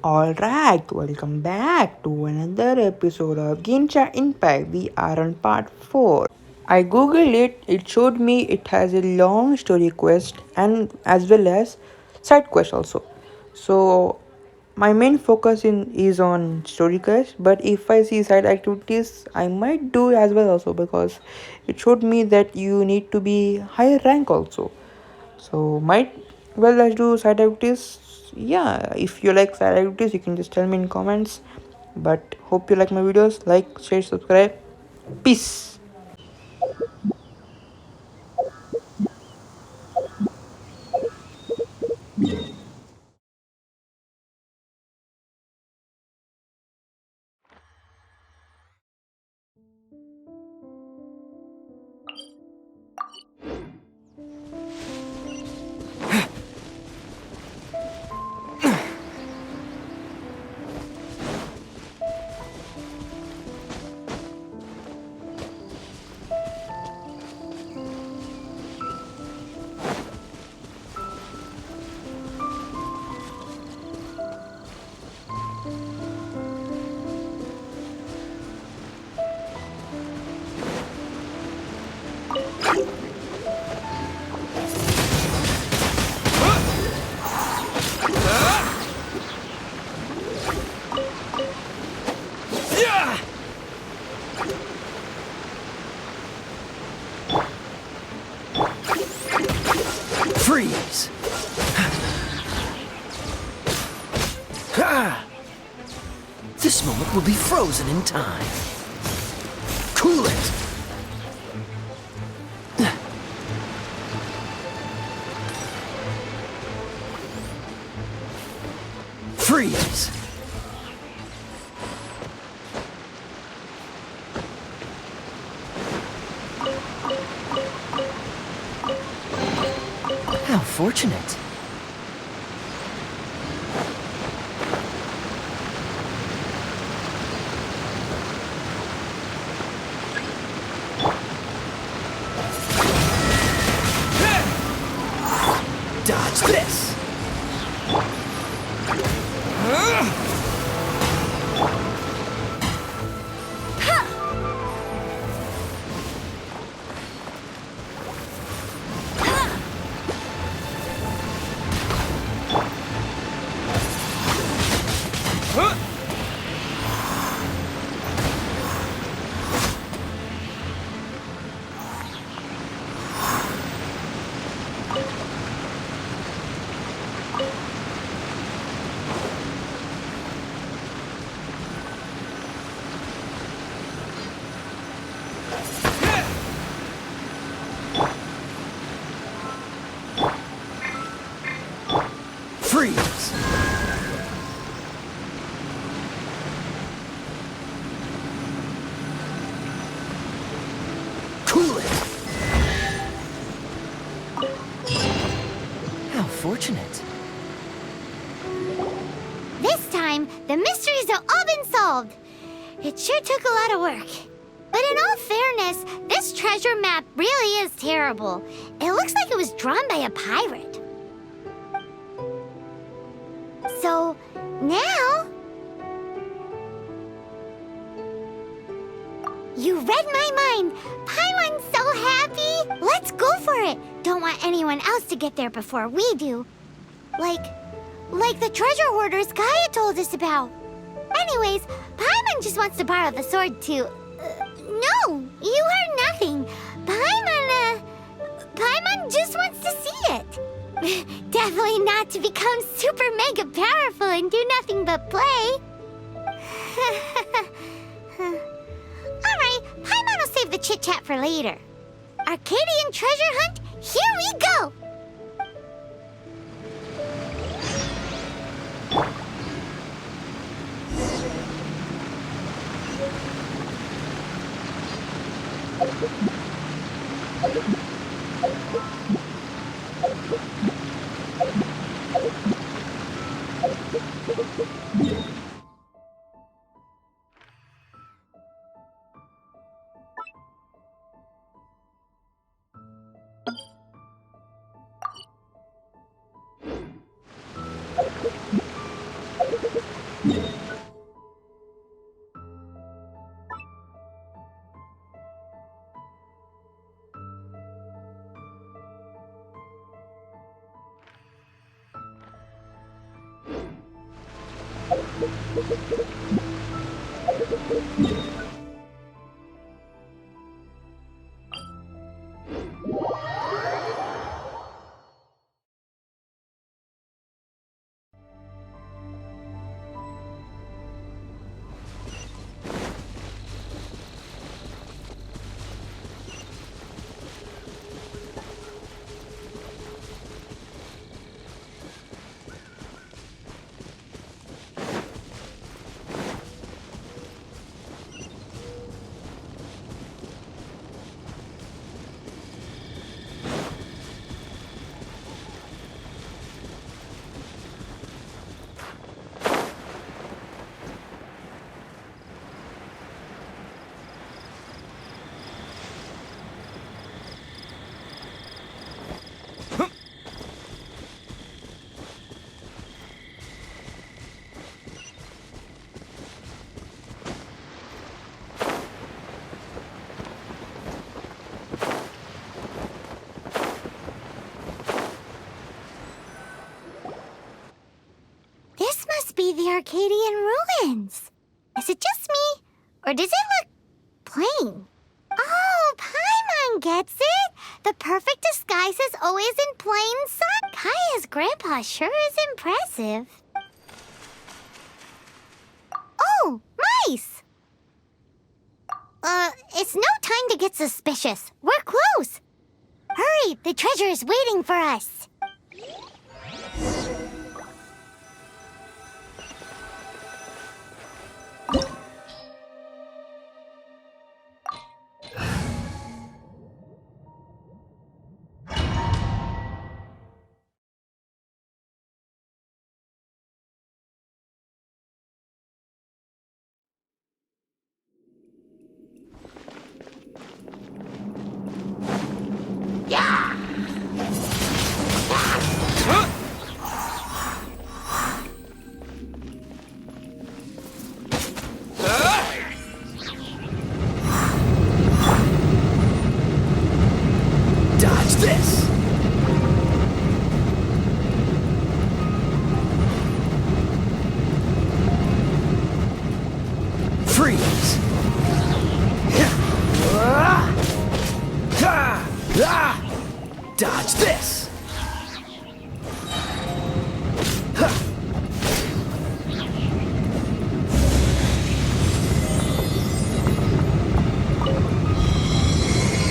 Alright, welcome back to another episode of Genshin Impact. We are on part 4. I googled it, it showed me it has a long story quest and as well as side quest also. So my main focus in is on story quest, but if I see side activities I might do as well also because it showed me that you need to be higher rank also. So might well let's do side activities. Yeah, if you like side activities you can just tell me in comments. But hope you like my videos. Like, share, subscribe. Peace. Freeze! Ha! This moment will be frozen in time. Cool it! Freeze! How fortunate. Dodge this! Freeze! Cool it! How fortunate. This time, the mysteries have all been solved. It sure took a lot of work. But in all fairness, this treasure map really is terrible. It looks like it was drawn by a pirate. So, now... You read my mind! Paimon's so happy! Let's go for it! Don't want anyone else to get there before we do. Like the treasure hoarders Gaia told us about. Anyways, Paimon just wants to borrow the sword to... no! You heard nothing. Paimon just wants to see it. Definitely not to become super mega powerful and do nothing but play. Alright, Paimon will save the chit-chat for later. Arcadian treasure hunt, here we go! This must be the Arcadian ruins. Is it just me? Or does it look plain? Oh, Paimon gets it! The perfect disguise is always in plain sight. Kaya's grandpa sure is impressive. Oh, mice! It's no time to get suspicious. We're close. Hurry, the treasure is waiting for us. Dodge this! Freeze! Dodge this!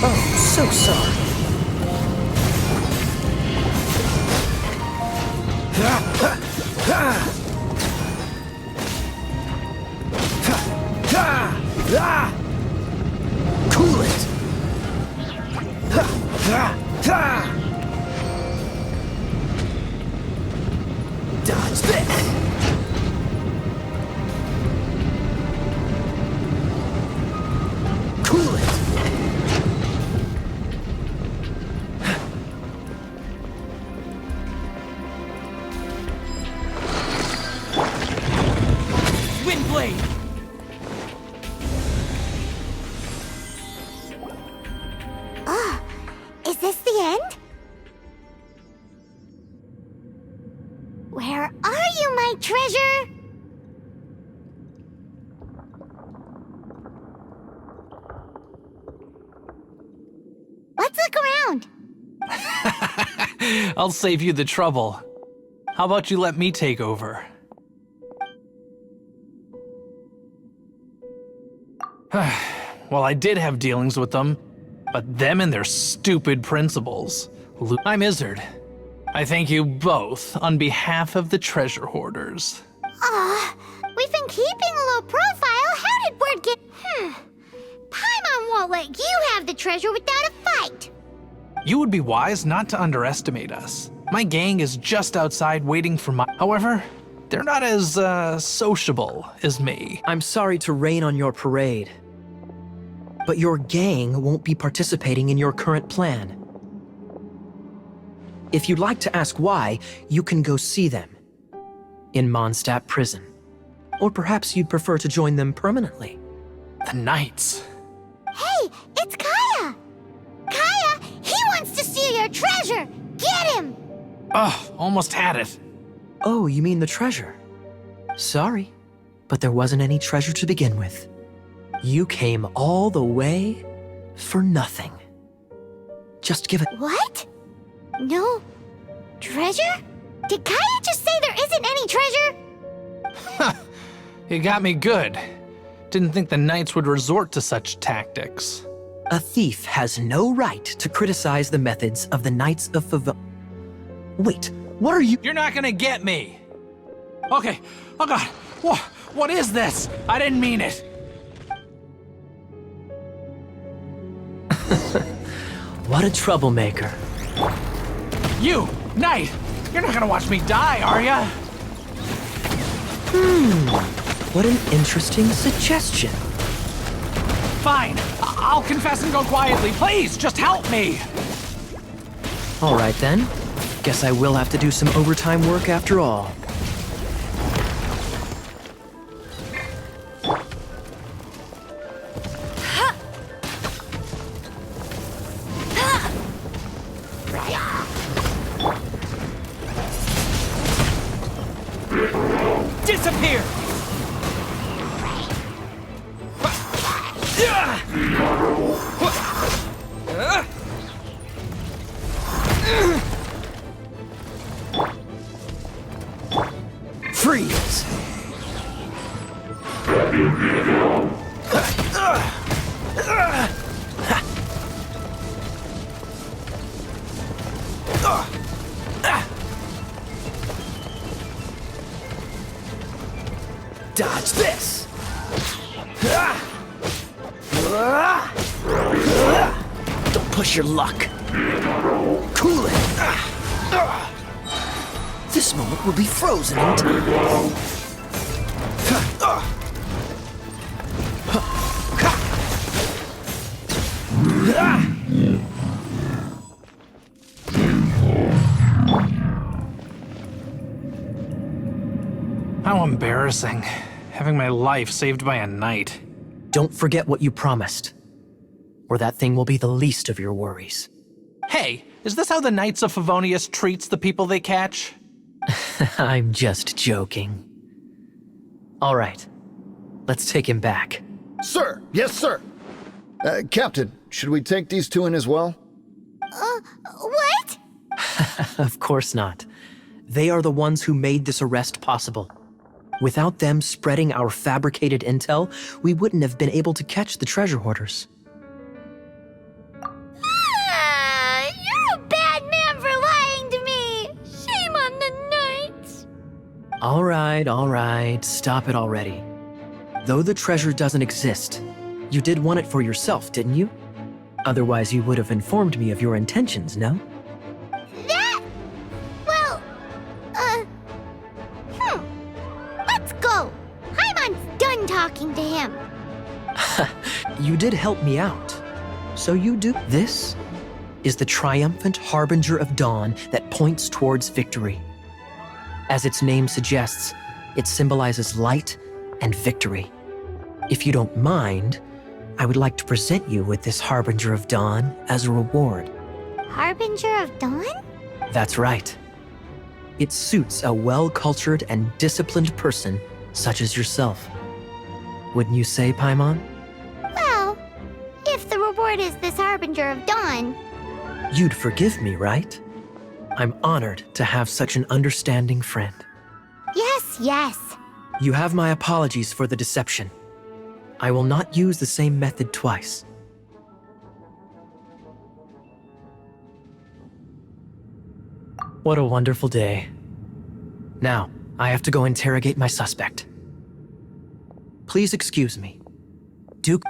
Oh, so sorry. Cool it! Dodge this! Cool it! Wind blade! Is this the end? Where are you, my treasure? Let's look around. I'll save you the trouble. How about you let me take over? Well, I did have dealings with them, but them and their stupid principles. I'm Izzard. I thank you both on behalf of the treasure hoarders. We've been keeping a low profile. How did word get... Paimon won't let you have the treasure without a fight. You would be wise not to underestimate us. My gang is just outside waiting for my... However, they're not as, sociable as me. I'm sorry to rain on your parade, but your gang won't be participating in your current plan. If you'd like to ask why, you can go see them in Mondstadt Prison. Or perhaps you'd prefer to join them permanently. The Knights. Hey, it's Kaya! Kaya, he wants to steal your treasure! Get him! Ugh, almost had it. Oh, you mean the treasure? Sorry, but there wasn't any treasure to begin with. You came all the way for nothing. Just give it. What? No treasure? Did Kaya just say there isn't any treasure? You got me good. Didn't think the Knights would resort to such tactics. A thief has no right to criticize the methods of the Knights of Favon. Wait, what are you? You're not gonna get me. Okay. Oh God. What is this? I didn't mean it. What a troublemaker. You, Knight. You're not gonna watch me die, are ya? What an interesting suggestion. Fine. I'll confess and go quietly. Please, just help me. All right then. Guess I will have to do some overtime work after all. Disappear. Freeze! Dodge this! Don't push your luck. Cool it. This moment will be frozen in time. How embarrassing. Having my life saved by a knight. Don't forget what you promised, or that thing will be the least of your worries. Hey, is this how the Knights of Favonius treats the people they catch? I'm just joking. All right, let's take him back. Sir! Yes, sir! Captain, should we take these two in as well? What? Of course not. They are the ones who made this arrest possible. Without them spreading our fabricated intel, we wouldn't have been able to catch the treasure hoarders. You're a bad man for lying to me! Shame on the Knights! All right, stop it already. Though the treasure doesn't exist, you did want it for yourself, didn't you? Otherwise, you would have informed me of your intentions, no? That... well... Let's go! Paimon's done talking to him. You did help me out. So you do. This is the triumphant harbinger of dawn that points towards victory. As its name suggests, it symbolizes light and victory. If you don't mind, I would like to present you with this harbinger of dawn as a reward. Harbinger of Dawn? That's right. It suits a well-cultured and disciplined person such as yourself. Wouldn't you say, Paimon? Well, if the reward is this Harbinger of Dawn... You'd forgive me, right? I'm honored to have such an understanding friend. Yes. You have my apologies for the deception. I will not use the same method twice. What a wonderful day. Now, I have to go interrogate my suspect. Please excuse me. Duke...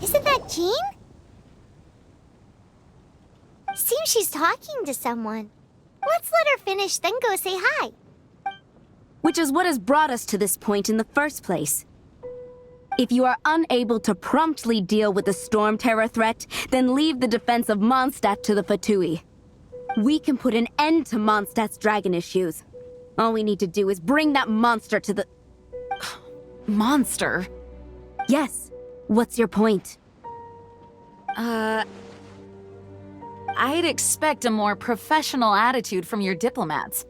Isn't that Jean? Seems she's talking to someone. Let's let her finish, then go say hi. Which is what has brought us to this point in the first place. If you are unable to promptly deal with the Storm Terror threat, then leave the defense of Mondstadt to the Fatui. We can put an end to Mondstadt's dragon issues. All we need to do is bring that monster to the... Monster? Yes. What's your point? I'd expect a more professional attitude from your diplomats.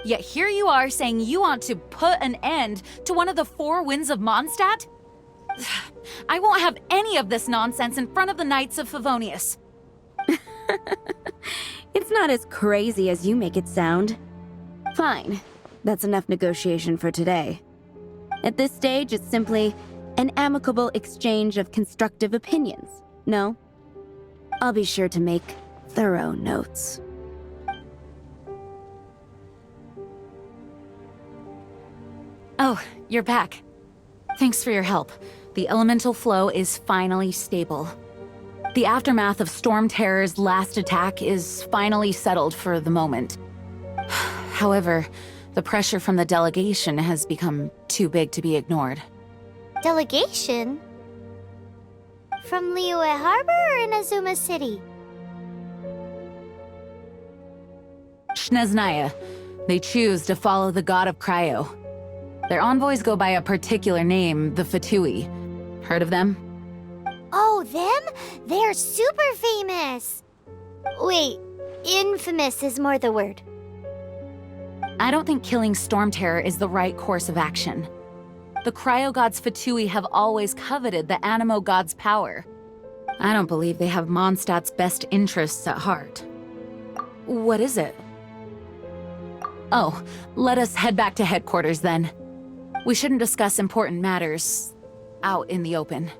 Yet here you are saying you want to put an end to one of the four winds of Mondstadt? I won't have any of this nonsense in front of the Knights of Favonius. It's not as crazy as you make it sound. Fine. That's enough negotiation for today. At this stage, it's simply an amicable exchange of constructive opinions. No? I'll be sure to make thorough notes. Oh, you're back. Thanks for your help. The elemental flow is finally stable. The aftermath of Storm Terror's last attack is finally settled for the moment. However, the pressure from the delegation has become too big to be ignored. Delegation? From Liyue Harbor or Inazuma City? Snezhnaya. They choose to follow the god of Cryo. Their envoys go by a particular name, the Fatui. Heard of them? Oh, them? They're super famous! Wait, infamous is more the word. I don't think killing Storm Terror is the right course of action. The Cryo God's Fatui have always coveted the Animo God's power. I don't believe they have Mondstadt's best interests at heart. What is it? Oh, let us head back to headquarters then. We shouldn't discuss important matters out in the open.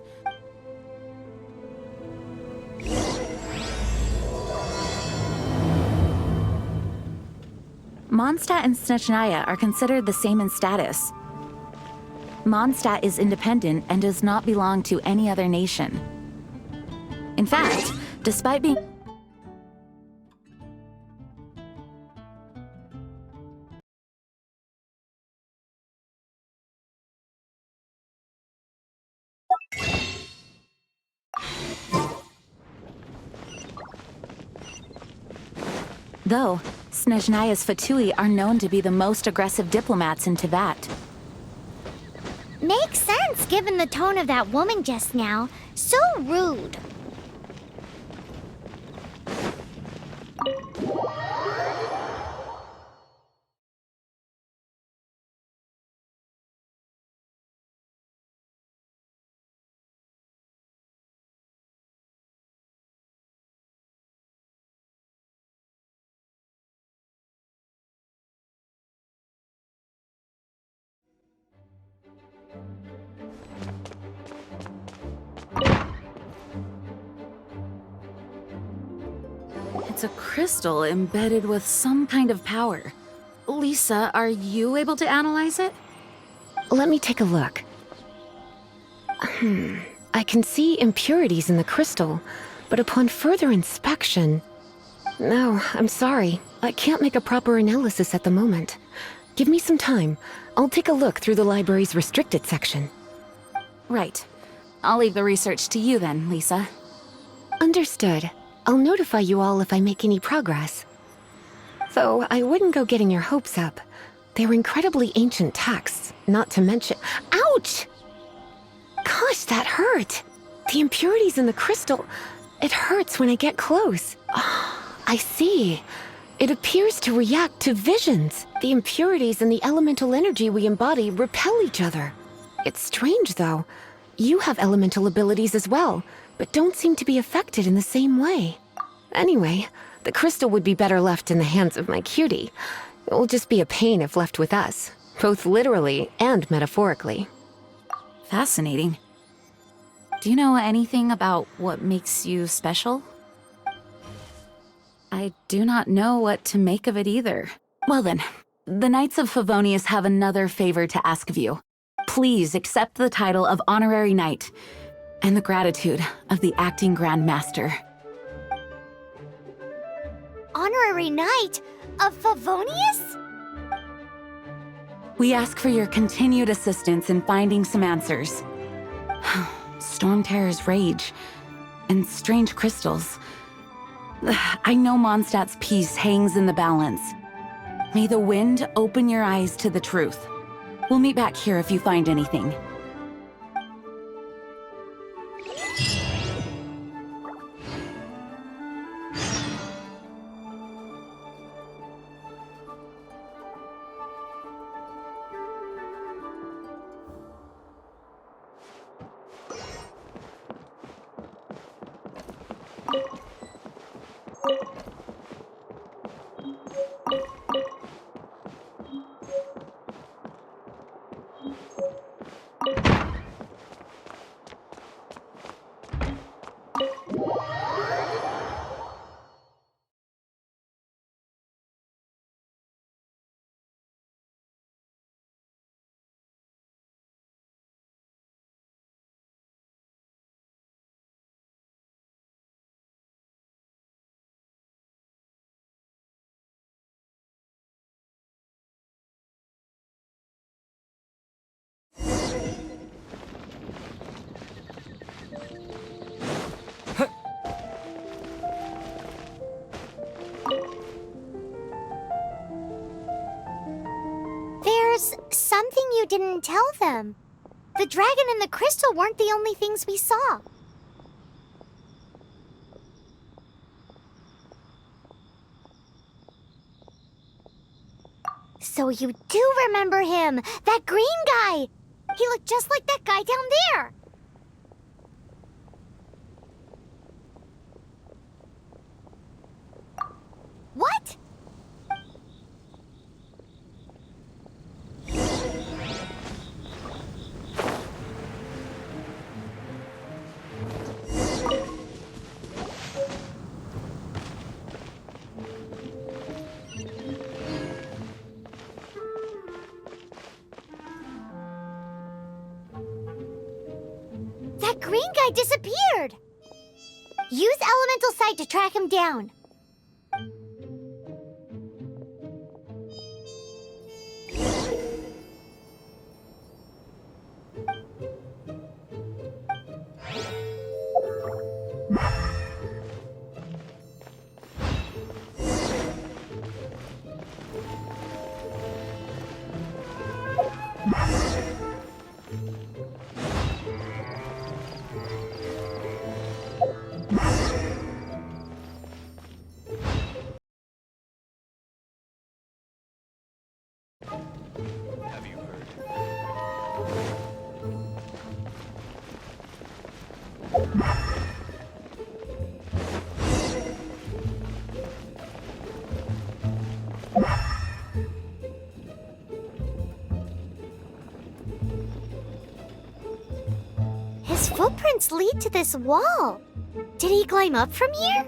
Mondstadt and Snezhnaya are considered the same in status. Mondstadt is independent and does not belong to any other nation. In fact, despite being... Though, Snezhnaya's Fatui are known to be the most aggressive diplomats in Teyvat. Makes sense given the tone of that woman just now. So rude. It's a crystal embedded with some kind of power. Lisa, are you able to analyze it? Let me take a look. I can see impurities in the crystal, but upon further inspection... No, I'm sorry. I can't make a proper analysis at the moment. Give me some time. I'll take a look through the library's restricted section. Right. I'll leave the research to you then, Lisa. Understood. I'll notify you all if I make any progress. Though I wouldn't go getting your hopes up. They're incredibly ancient texts, not to mention... Ouch! Gosh, that hurt! The impurities in the crystal... It hurts when I get close. I see. It appears to react to visions. The impurities and the elemental energy we embody repel each other. It's strange, though. You have elemental abilities as well, but don't seem to be affected in the same way. Anyway, the crystal would be better left in the hands of my cutie. It will just be a pain if left with us, both literally and metaphorically. Fascinating. Do you know anything about what makes you special? I do not know what to make of it either. Well then, the Knights of Favonius have another favor to ask of you. Please accept the title of Honorary Knight and the gratitude of the Acting Grand Master. Honorary Knight of Favonius? We ask for your continued assistance in finding some answers. Storm Terror's rage and strange crystals. I know Mondstadt's peace hangs in the balance. May the wind open your eyes to the truth. We'll meet back here if you find anything. There's something you didn't tell them. The dragon and the crystal weren't the only things we saw. So you do remember him, that green guy! He looked just like that guy down there! What? That green guy disappeared! Use Elemental Sight to track him down. His footprints lead to this wall. Did he climb up from here?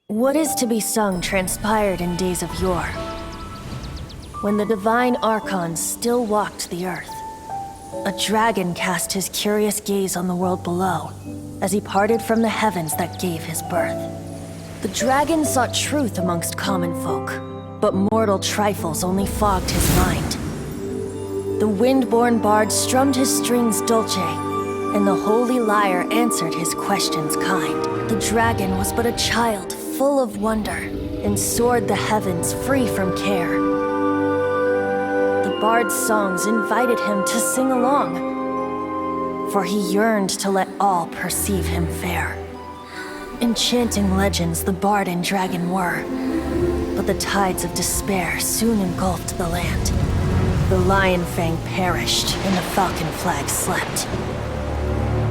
What is to be sung transpired in days of yore, when the divine archons still walked the earth. A dragon cast his curious gaze on the world below, as he parted from the heavens that gave his birth. The dragon sought truth amongst common folk, but mortal trifles only fogged his mind. The wind-born bard strummed his strings dulce, and the holy lyre answered his questions kind. The dragon was but a child, full of wonder, and soared the heavens free from care. The bard's songs invited him to sing along, for he yearned to let all perceive him fair. Enchanting legends the bard and dragon were, but the tides of despair soon engulfed the land. The lion fang perished, and the falcon flag slept,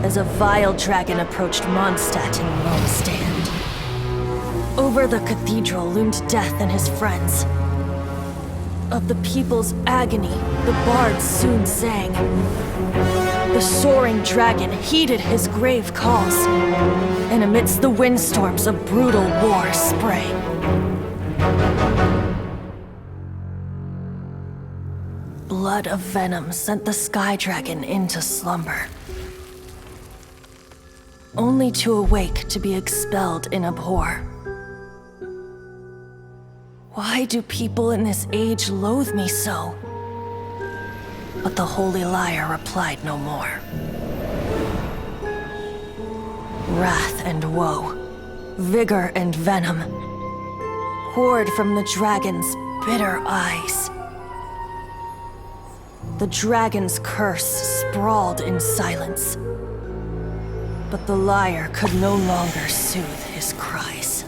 as a vile dragon approached Mondstadt in lone stand. Over the cathedral loomed death and his friends. Of the people's agony, the bards soon sang. The soaring dragon heeded his grave calls, and amidst the windstorms a brutal war sprang. Blood of venom sent the sky dragon into slumber, only to awake to be expelled in abhor. Why do people in this age loathe me so? But the holy lyre replied no more. Wrath and woe, vigor and venom, poured from the dragon's bitter eyes. The dragon's curse sprawled in silence, but the lyre could no longer soothe his cries.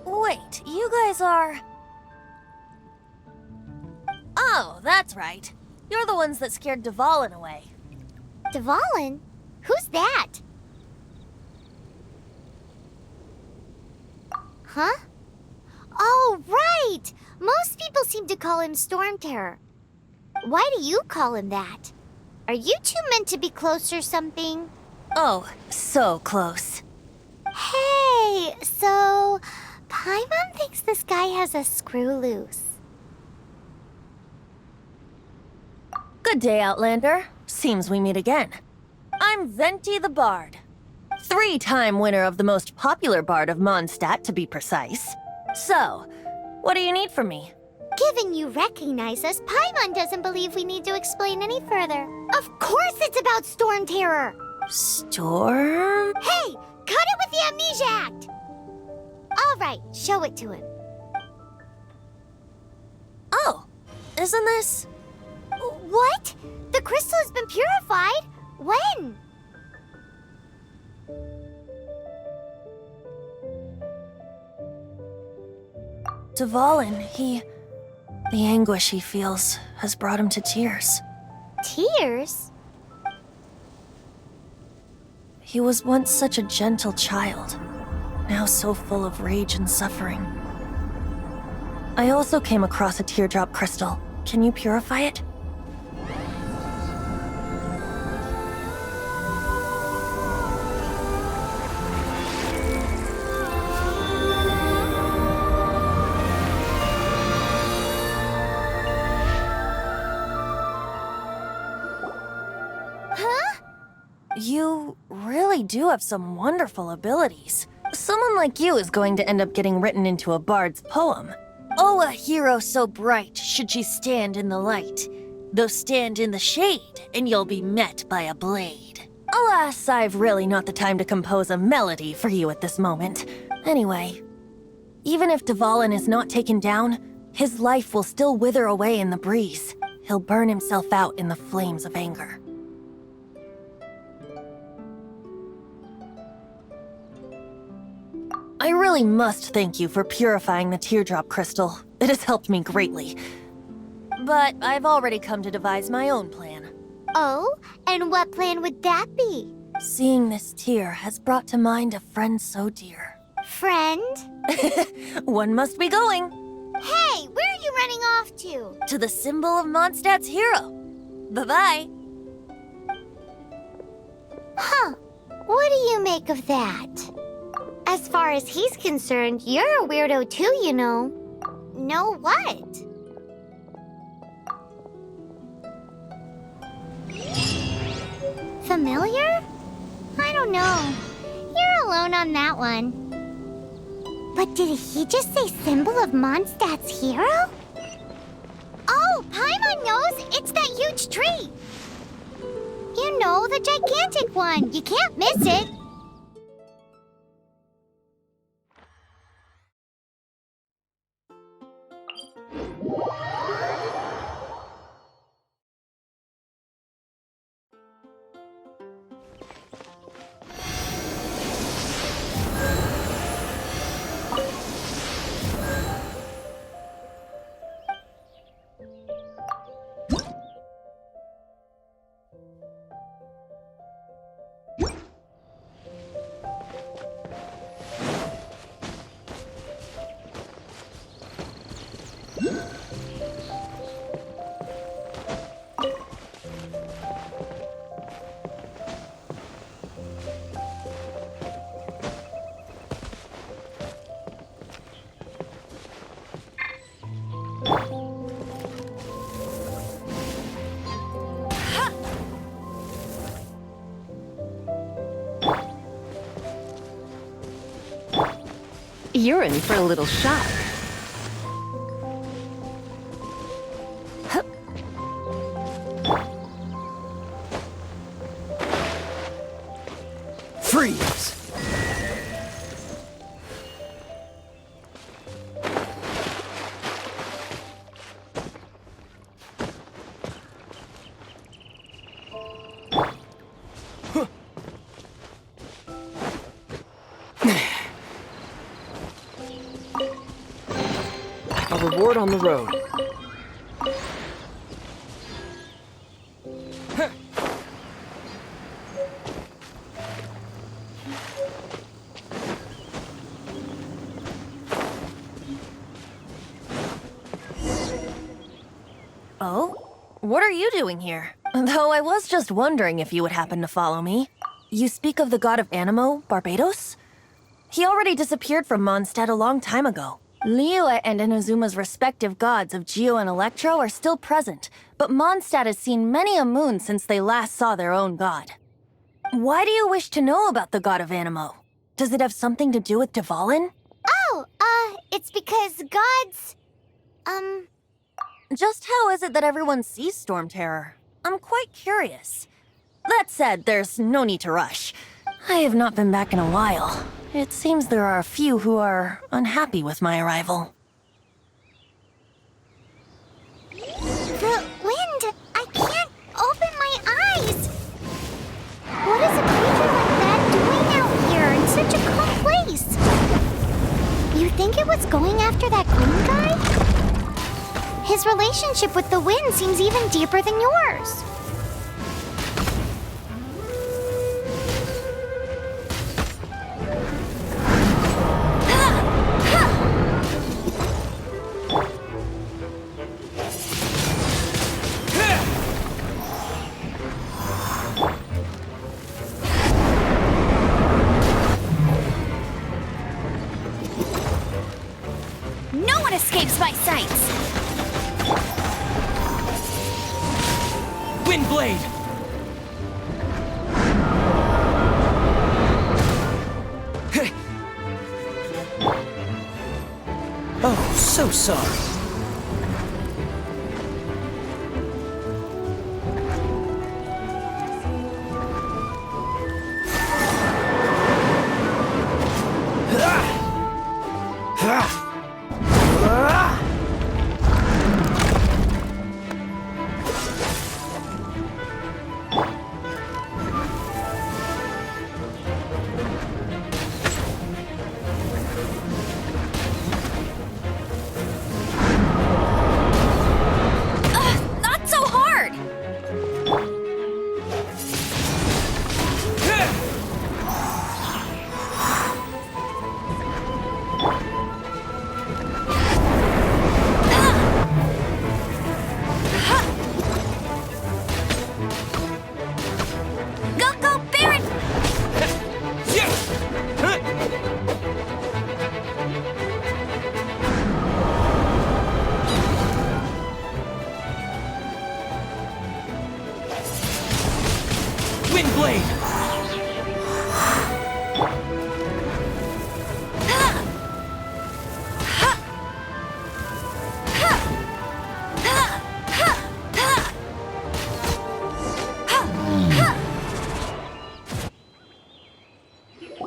Wait, you guys are... Oh, that's right. You're the ones that scared Dvalin away. Dvalin? Who's that? Huh? Oh, right! Most people seem to call him Storm Terror. Why do you call him that? Are you two meant to be close or something? Oh, so close. Hey, so... Paimon thinks this guy has a screw loose. Good day, Outlander. Seems we meet again. I'm Venti the Bard. 3-time winner of the most popular bard of Mondstadt, to be precise. So, what do you need from me? Given you recognize us, Paimon doesn't believe we need to explain any further. Of course it's about Storm Terror! Storm? Hey, cut it with the Amnesia Act! Alright, show it to him. Oh, isn't this... What? The crystal has been purified? When? Dvalin, the anguish he feels has brought him to tears. Tears? He was once such a gentle child, now so full of rage and suffering. I also came across a teardrop crystal. Can you purify it? Huh? You really do have some wonderful abilities. Someone like you is going to end up getting written into a bard's poem. Oh, a hero so bright should she stand in the light. Though stand in the shade, and you'll be met by a blade. Alas, I've really not the time to compose a melody for you at this moment. Anyway, even if Dvalin is not taken down, his life will still wither away in the breeze. He'll burn himself out in the flames of anger. I really must thank you for purifying the teardrop crystal. It has helped me greatly. But I've already come to devise my own plan. Oh, and what plan would that be? Seeing this tear has brought to mind a friend so dear. Friend? One must be going. Hey, where are you running off to? To the symbol of Mondstadt's hero. Bye-bye. Huh. What do you make of that? As far as he's concerned, you're a weirdo too, you know. Know what? Familiar? I don't know. You're alone on that one. But did he just say symbol of Mondstadt's hero? Oh, Paimon knows! It's that huge tree! You know, the gigantic one. You can't miss it. You're in for a little shock. Freeze! A reward on the road. Oh? What are you doing here? Though I was just wondering if you would happen to follow me. You speak of the god of Anemo, Barbados? He already disappeared from Mondstadt a long time ago. Liyue and Inazuma's respective gods of Geo and Electro are still present, but Mondstadt has seen many a moon since they last saw their own god. Why do you wish to know about the god of Anemo? Does it have something to do with Dvalin? Oh, it's because gods... Just how is it that everyone sees Storm Terror? I'm quite curious. That said, there's no need to rush. I have not been back in a while. It seems there are a few who are unhappy with my arrival. The wind! I can't open my eyes! What is a creature like that doing out here in such a calm place? You think it was going after that green guy? His relationship with the wind seems even deeper than yours. No one escapes my sights! Windblade! Oh, so sorry. Not so hard! Go, Baron! Windblade!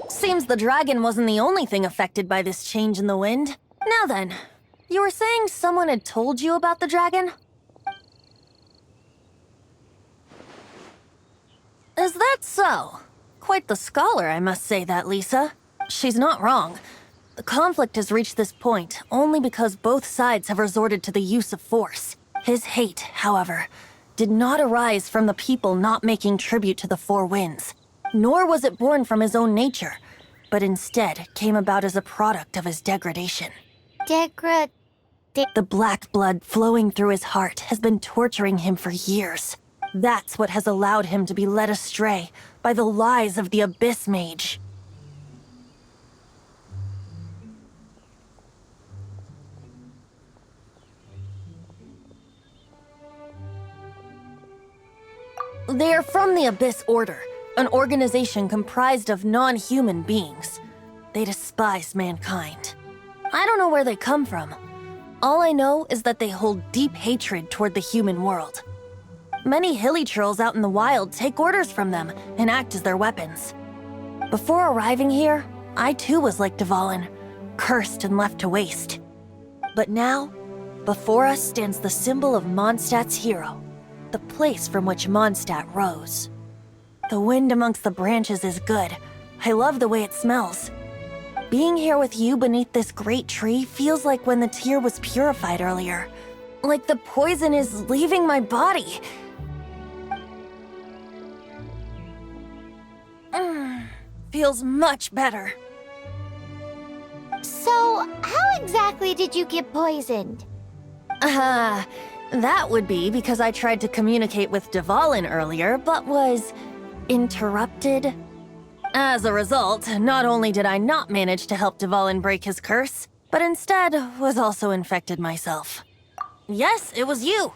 Seems the dragon wasn't the only thing affected by this change in the wind. Now then, you were saying someone had told you about the dragon? Is that so? Quite the scholar, I must say that, Lisa. She's not wrong. The conflict has reached this point only because both sides have resorted to the use of force. His hate, however, did not arise from the people not making tribute to the Four Winds, nor was it born from his own nature, but instead came about as a product of his degradation. The black blood flowing through his heart has been torturing him for years. That's what has allowed him to be led astray by the lies of the Abyss Mage. They are from the Abyss Order, an organization comprised of non-human beings. They despise mankind. I don't know where they come from. All I know is that they hold deep hatred toward the human world. Many hilly trolls out in the wild take orders from them and act as their weapons. Before arriving here, I too was like Dvalin, cursed and left to waste. But now, before us stands the symbol of Mondstadt's hero, the place from which Mondstadt rose. The wind amongst the branches is good. I love the way it smells. Being here with you beneath this great tree feels like when the tear was purified earlier. Like the poison is leaving my body. Feels much better. So, how exactly did you get poisoned? That would be because I tried to communicate with Dvalin earlier, but was interrupted. As a result, not only did I not manage to help Dvalin break his curse, but instead was also infected myself. Yes, it was you.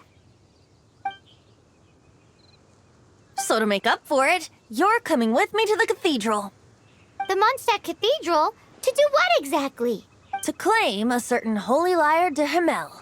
So to make up for it, you're coming with me to the cathedral. The Mondstadt Cathedral? To do what exactly? To claim a certain holy lyre de Himmel.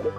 So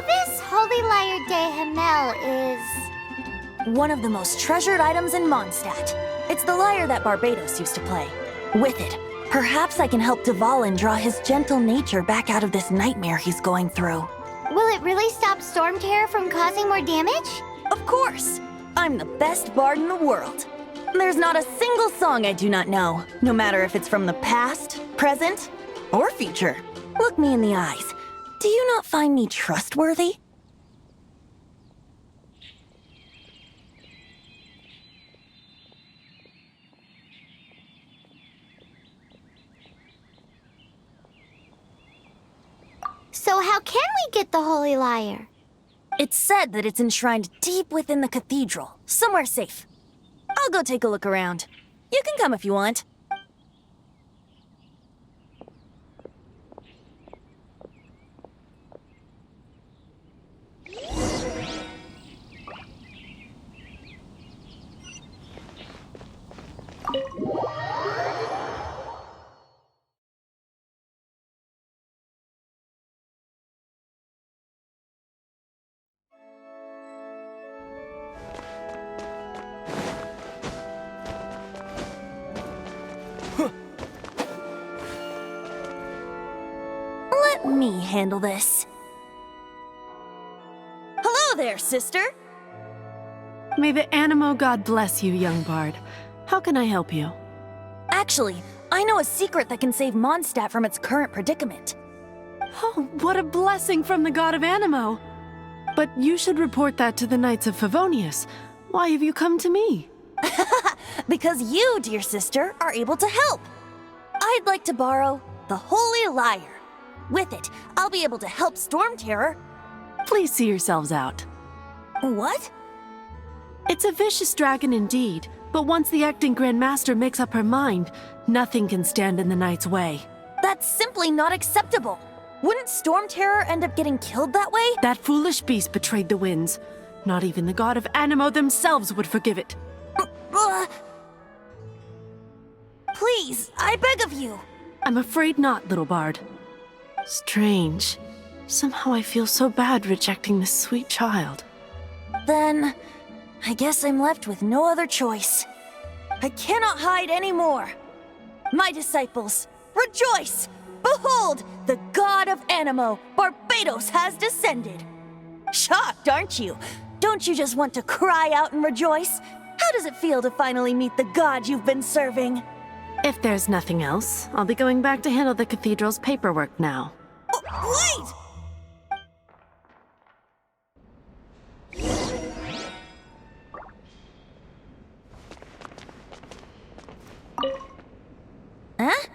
this Holy Lyre de Hamel is... One of the most treasured items in Mondstadt. It's the lyre that Barbados used to play. With it, perhaps I can help Dvalin draw his gentle nature back out of this nightmare he's going through. Will it really stop Storm Terror from causing more damage? Of course! I'm the best bard in the world. There's not a single song I do not know, no matter if it's from the past, present, or future. Look me in the eyes. Do you not find me trustworthy? So how can we get the Holy Lyre? It's said that it's enshrined deep within the cathedral, somewhere safe. I'll go take a look around. You can come if you want. Let me handle this. Hello there, sister! May the Animo God bless you, young bard. How can I help you? Actually, I know a secret that can save Mondstadt from its current predicament. Oh, what a blessing from the god of Animo! But you should report that to the Knights of Favonius. Why have you come to me? Because you, dear sister, are able to help. I'd like to borrow the Holy Lyre. With it, I'll be able to help Storm Terror. Please see yourselves out. What? It's a vicious dragon indeed, but once the acting Grand Master makes up her mind, nothing can stand in the Knight's way. That's simply not acceptable. Wouldn't Storm Terror end up getting killed that way? That foolish beast betrayed the winds. Not even the god of Animo themselves would forgive it. Please, I beg of you. I'm afraid not, little bard. Strange. Somehow I feel so bad rejecting this sweet child. Then, I guess I'm left with no other choice. I cannot hide anymore. My disciples, rejoice! Behold, the god of Animo, Barbados, has descended. Shocked, aren't you? Don't you just want to cry out and rejoice? How does it feel to finally meet the god you've been serving? If there's nothing else, I'll be going back to handle the cathedral's paperwork now. Wait! Huh?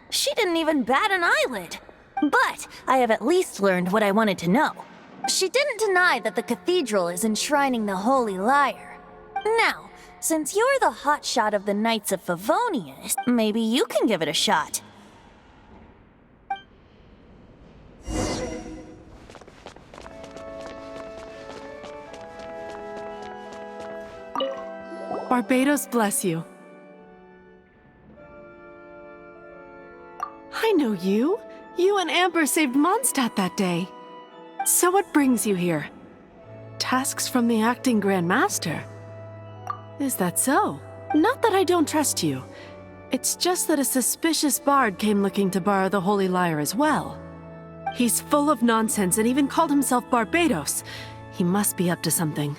She didn't even bat an eyelid. But I have at least learned what I wanted to know. She didn't deny that the cathedral is enshrining the Holy Lyre. Now, since you're the hotshot of the Knights of Favonius, maybe you can give it a shot. Barbados bless you. I know you. You and Amber saved Mondstadt that day. So what brings you here? Tasks from the acting Grand Master? Is that so? Not that I don't trust you. It's just that a suspicious bard came looking to borrow the Holy Lyre as well. He's full of nonsense and even called himself Barbados. He must be up to something.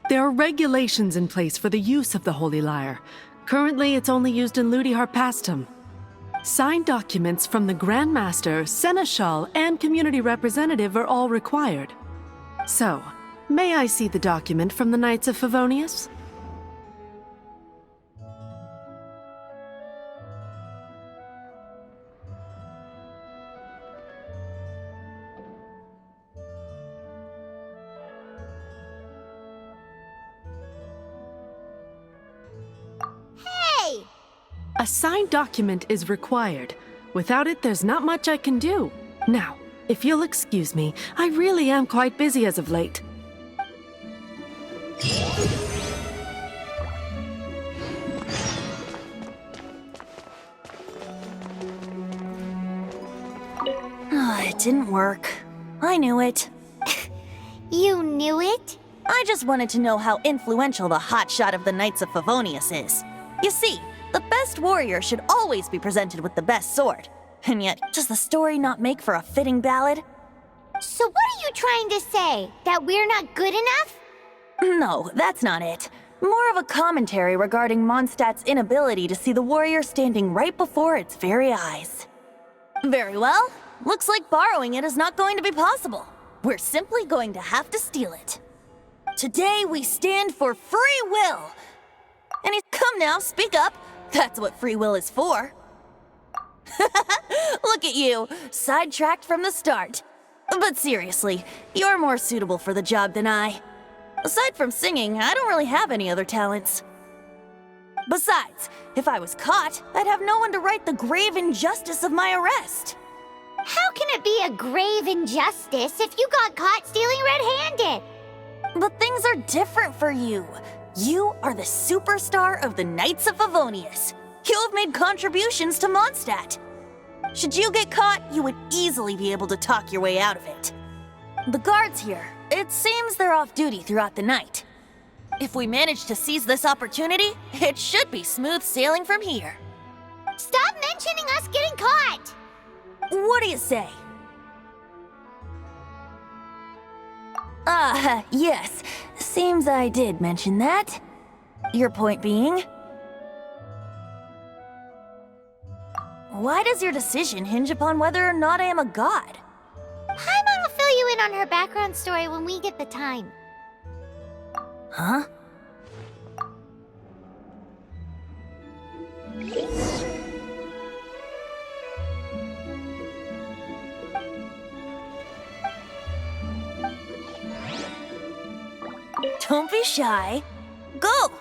There are regulations in place for the use of the Holy Lyre. Currently, it's only used in Ludi Harpastum. Signed documents from the Grand Master, Seneschal, and Community Representative are all required. So, may I see the document from the Knights of Favonius? A signed document is required. Without it, there's not much I can do. Now, if you'll excuse me, I really am quite busy as of late. It didn't work. I knew it. You knew it? I just wanted to know how influential the hotshot of the Knights of Favonius is. You see, the best warrior should always be presented with the best sword. And yet, does the story not make for a fitting ballad? So what are you trying to say? That we're not good enough? No, that's not it. More of a commentary regarding Mondstadt's inability to see the warrior standing right before its very eyes. Very well. Looks like borrowing it is not going to be possible. We're simply going to have to steal it. Today we stand for free will. Come now, speak up. That's what free will is for. Look at you, sidetracked from the start. But seriously, you're more suitable for the job than I. Aside from singing, I don't really have any other talents. Besides, if I was caught, I'd have no one to right the grave injustice of my arrest. How can it be a grave injustice if you got caught stealing red-handed? But things are different for you. You are the superstar of the Knights of Favonius. You have made contributions to Mondstadt. Should you get caught, you would easily be able to talk your way out of it. The guards here, it seems they're off duty throughout the night. If we manage to seize this opportunity, it should be smooth sailing from here. Stop mentioning us getting caught! What do you say? Yes. Seems I did mention that. Your point being? Why does your decision hinge upon whether or not I am a god? Paimon will fill you in on her background story when we get the time. Huh? Don't be shy. Go!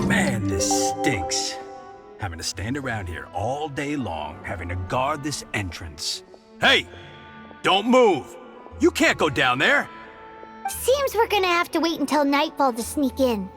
Man, this stinks. Having to stand around here all day long, having to guard this entrance. Hey! Don't move! You can't go down there! Seems we're gonna have to wait until nightfall to sneak in.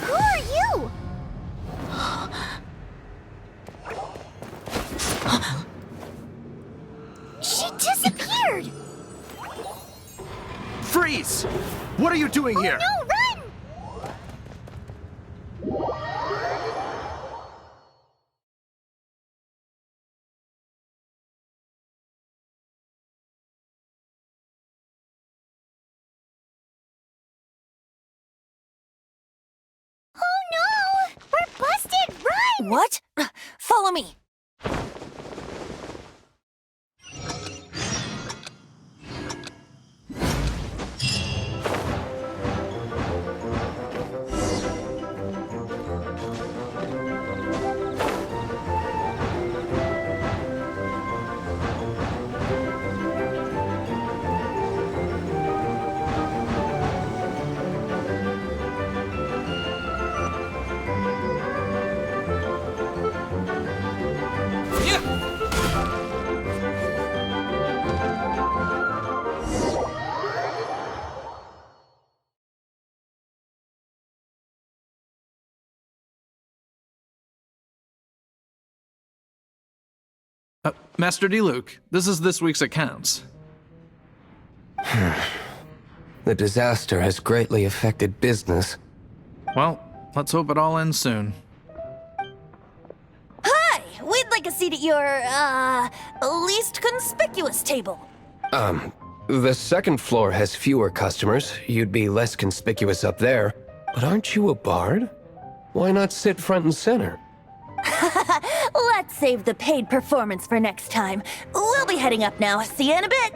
Who are you? She disappeared! Freeze! What are you doing here? No, run! Oh no! We're busted! Run! What? Follow me. Master Diluc, this is this week's accounts. The disaster has greatly affected business. Well, let's hope it all ends soon. Hi! We'd like a seat at your, least conspicuous table. The second floor has fewer customers. You'd be less conspicuous up there. But aren't you a bard? Why not sit front and center? Let's save the paid performance for next time. We'll be heading up now. See you in a bit.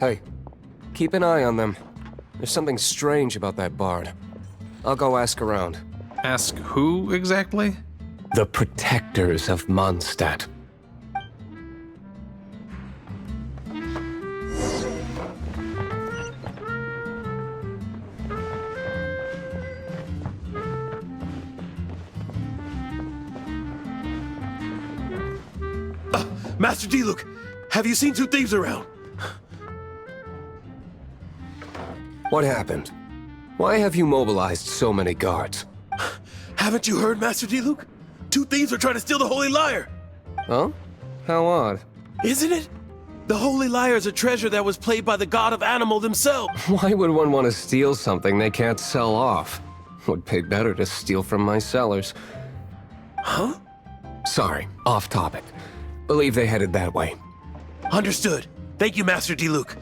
Hey, keep an eye on them. There's something strange about that bard. I'll go ask around. Ask who exactly? The protectors of Mondstadt. Master Diluc, have you seen two thieves around? What happened? Why have you mobilized so many guards? Haven't you heard, Master Diluc? 2 thieves are trying to steal the Holy Lyre! Huh? How odd. Isn't it? The Holy Lyre is a treasure that was played by the god of animal themselves. Why would one want to steal something they can't sell off? Would pay better to steal from my sellers. Huh? Sorry, off topic. Believe they headed that way. Understood. Thank you, Master Diluc.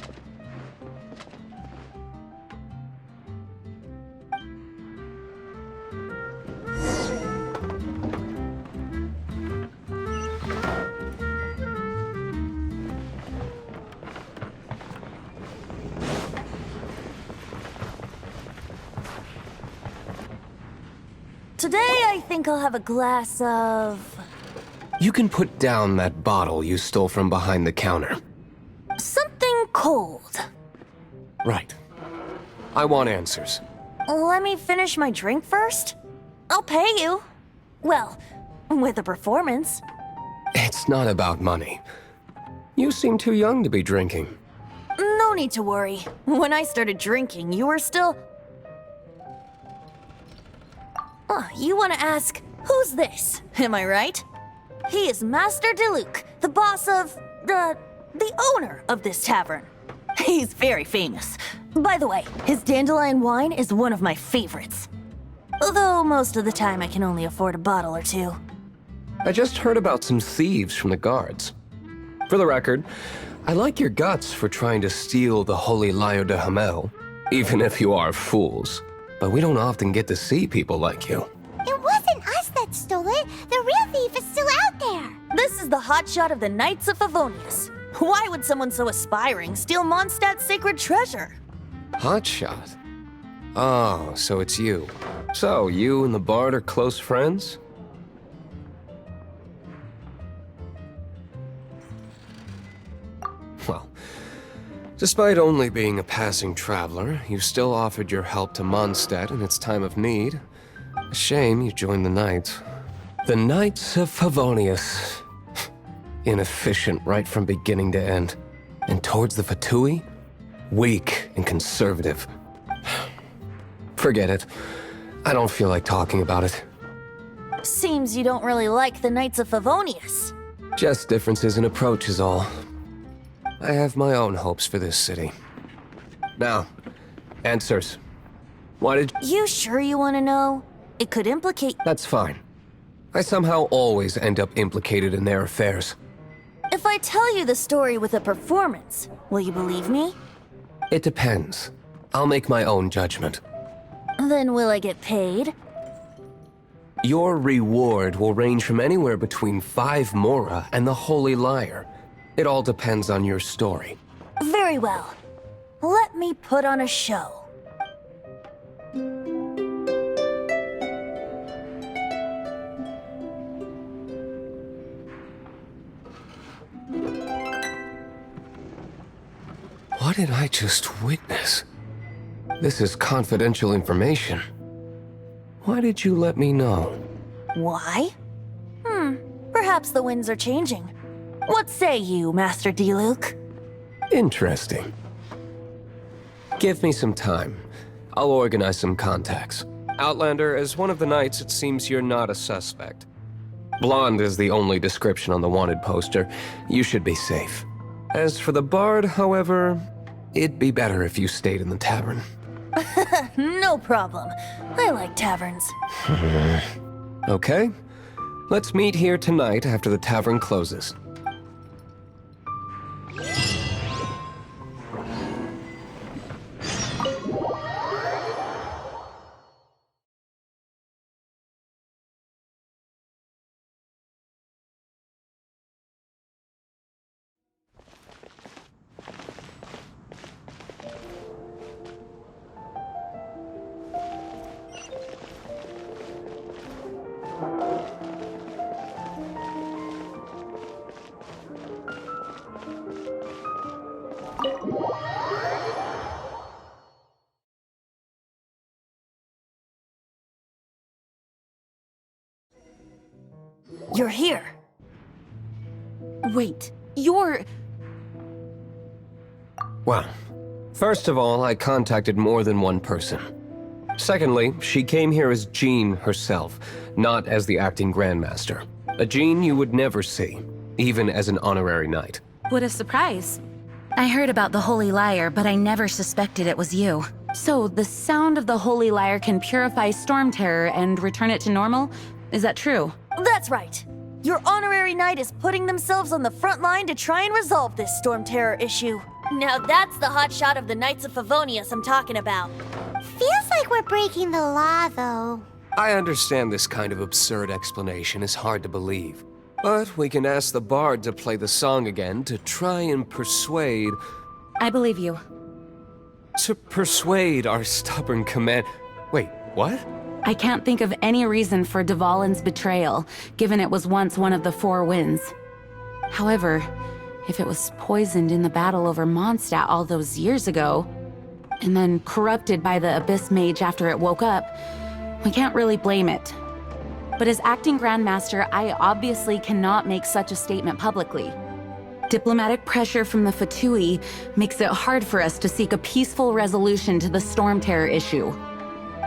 Today, I think I'll have a glass of... You can put down that bottle you stole from behind the counter. something cold. Right. I want answers. Let me finish my drink first. I'll pay you. Well, with a performance. It's not about money. You seem too young to be drinking. No need to worry. When I started drinking, you were still... Oh, you want to ask, who's this? Am I right? He is Master Diluc, the boss of... the owner of this tavern. He's very famous. By the way, his dandelion wine is one of my favorites. Although most of the time I can only afford a bottle or two. I just heard about some thieves from the guards. For the record, I like your guts for trying to steal the Holy Lyre de Hamel, even if you are fools. But we don't often get to see people like you. It wasn't us that stole it. The real thief is still out there. This is the hotshot of the Knights of Favonius. Why would someone so aspiring steal Mondstadt's sacred treasure? Hotshot? Oh, so it's you. So, you and the Bard are close friends? Well, despite only being a passing traveler, you still offered your help to Mondstadt in its time of need. A shame you joined the Knights. The Knights of Favonius. Inefficient right from beginning to end. And towards the Fatui? Weak and conservative. Forget it. I don't feel like talking about it. Seems you don't really like the Knights of Favonius. Just differences in approach is all. I have my own hopes for this city. Now, answers. Why did You sure you want to know? It could implicate... That's fine. I somehow always end up implicated in their affairs. If I tell you the story with a performance, will you believe me? It depends. I'll make my own judgment. Then will I get paid? Your reward will range from anywhere between 5 Mora and the Holy Lyre. It all depends on your story. Very well. Let me put on a show. What did I just witness? This is confidential information. Why did you let me know? Why? Perhaps the winds are changing. What say you, Master Diluc? Interesting. Give me some time. I'll organize some contacts. Outlander, as one of the knights, it seems you're not a suspect. Blonde is the only description on the wanted poster. You should be safe. As for the Bard, however, it'd be better if you stayed in the tavern. No problem. I like taverns. Okay. Let's meet here tonight after the tavern closes. You're here. Wait, you're... Well, first of all, I contacted more than one person. Secondly, she came here as Jean herself, not as the acting Grandmaster. A Jean you would never see, even as an honorary knight. What a surprise. I heard about the Holy Lyre, but I never suspected it was you. So, the sound of the Holy Lyre can purify Storm Terror and return it to normal? Is that true? That's right. Your honorary knight is putting themselves on the front line to try and resolve this Storm Terror issue. Now that's the hotshot of the Knights of Favonius I'm talking about. Feels like we're breaking the law, though. I understand this kind of absurd explanation is hard to believe. But we can ask the bard to play the song again to try and persuade... I believe you. To persuade our stubborn command... Wait, what? I can't think of any reason for Dvalin's betrayal, given it was once one of the Four Winds. However, if it was poisoned in the battle over Mondstadt all those years ago, and then corrupted by the Abyss Mage after it woke up, we can't really blame it. But as acting Grandmaster, I obviously cannot make such a statement publicly. Diplomatic pressure from the Fatui makes it hard for us to seek a peaceful resolution to the Storm Terror issue.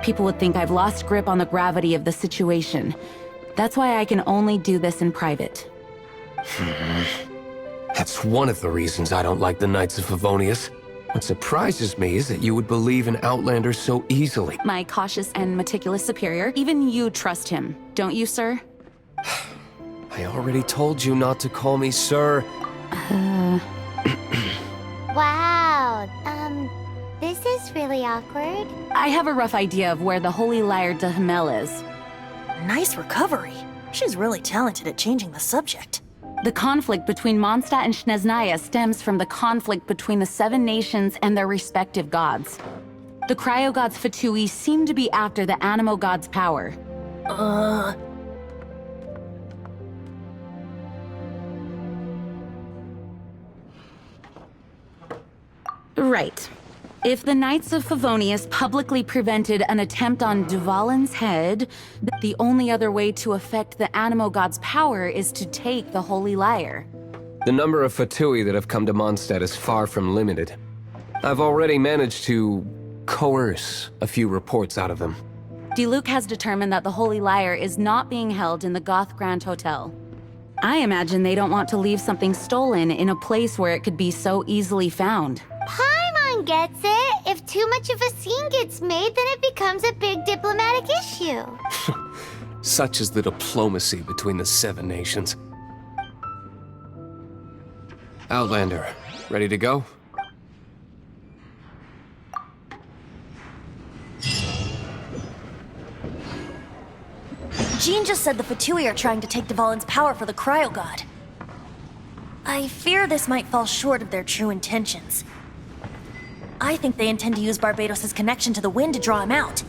People would think I've lost grip on the gravity of the situation. That's why I can only do this in private. That's one of the reasons I don't like the Knights of Favonius. What surprises me is that you would believe in Outlander so easily. My cautious and meticulous superior, even you trust him, don't you, sir? I already told you not to call me sir. Wow, this is really awkward. I have a rough idea of where the Holy Lyre de Himmel is. Nice recovery. She's really talented at changing the subject. The conflict between Mondstadt and Snezhnaya stems from the conflict between the Seven Nations and their respective gods. The Cryo Gods Fatui seem to be after the Animo God's power. Right. If the Knights of Favonius publicly prevented an attempt on Dvalin's head, the only other way to affect the Animo God's power is to take the Holy Lyre. The number of Fatui that have come to Mondstadt is far from limited. I've already managed to coerce a few reports out of them. Diluc has determined that the Holy Lyre is not being held in the Goth Grand Hotel. I imagine they don't want to leave something stolen in a place where it could be so easily found. Paimon gets it. If too much of a scene gets made, then it becomes a big diplomatic issue. Such is the diplomacy between the Seven Nations. Outlander, ready to go? Jean just said the Fatui are trying to take Dvalin's power for the Cryo God. I fear this might fall short of their true intentions. I think they intend to use Barbados' connection to the wind to draw him out.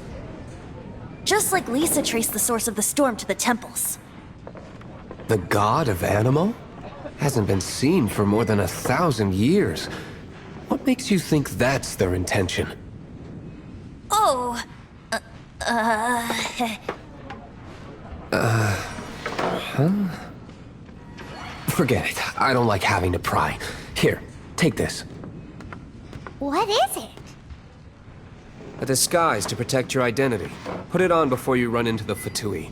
Just like Lisa traced the source of the storm to the temples. The god of Animo? Hasn't been seen for more than 1,000 years. What makes you think that's their intention? Oh, Forget it. I don't like having to pry. Here, take this. What is it? A disguise to protect your identity. Put it on before you run into the Fatui.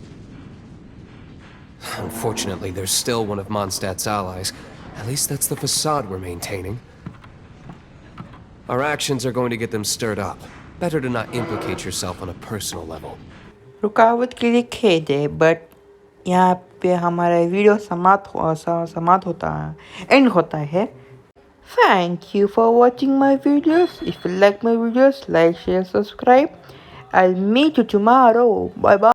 Unfortunately, there's still one of Mondstadt's allies. At least that's the facade we're maintaining. Our actions are going to get them stirred up. Better to not implicate yourself on a personal level. रुकावट के लिए खेद है, but यहाँ पे हमारा video समाप्त होता है, एंड होता है. Thank you for watching my videos. If you like my videos, like, share, subscribe. I'll meet you tomorrow. Bye bye.